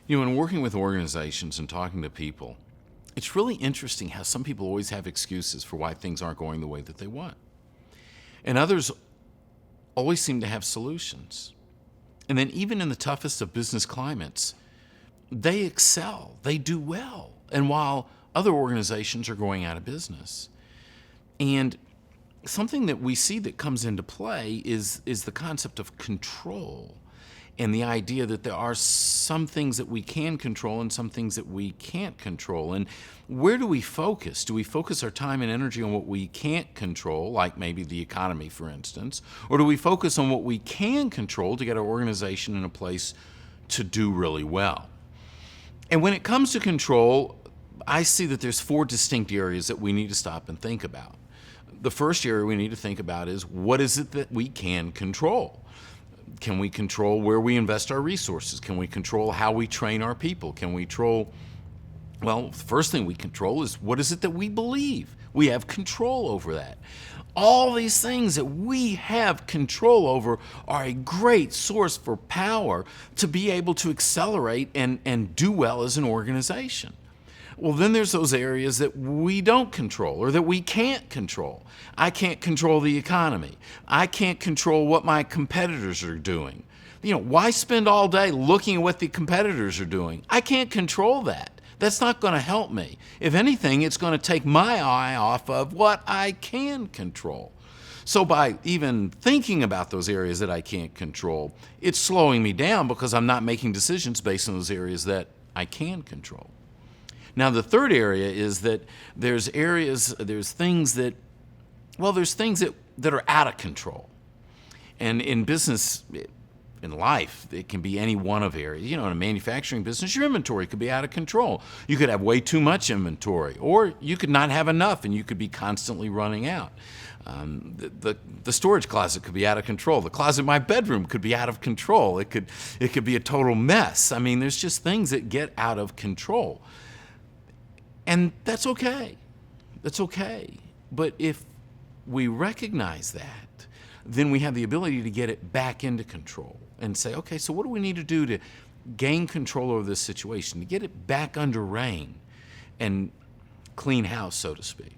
In working with organizations and talking to people, it's really interesting how some people always have excuses for why things aren't going the way that they want. And others always seem to have solutions. And then even in the toughest of business climates, they excel, they do well. And while other organizations are going out of business. And something that we see that comes into play is the concept of control, and the idea that there are some things that we can control and some things that we can't control. And where do we focus? Do we focus our time and energy on what we can't control, like maybe the economy, for instance? Or do we focus on what we can control to get our organization in a place to do really well? And when it comes to control, I see that there's 4 distinct areas that we need to stop and think about. The first area we need to think about is, what is it that we can control? Can we control where we invest our resources? Can we control how we train our people? Can we the first thing we control is, what is it that we believe? We have control over that. All these things that we have control over are a great source for power to be able to accelerate and do well as an organization. Well, then there's those areas that we don't control or that we can't control. I can't control the economy. I can't control what my competitors are doing. Why spend all day looking at what the competitors are doing? I can't control that. That's not going to help me. If anything, it's going to take my eye off of what I can control. So by even thinking about those areas that I can't control, it's slowing me down because I'm not making decisions based on those areas that I can control. Now, the third area is that there's things that are out of control. And in business, in life, it can be any one of areas. In a manufacturing business, your inventory could be out of control. You could have way too much inventory, or you could not have enough and you could be constantly running out. The storage closet could be out of control. The closet in my bedroom could be out of control. It could be a total mess. There's just things that get out of control. And that's okay. That's okay. But if we recognize that, then we have the ability to get it back into control and say, okay, so what do we need to do to gain control over this situation, to get it back under rein and clean house, so to speak?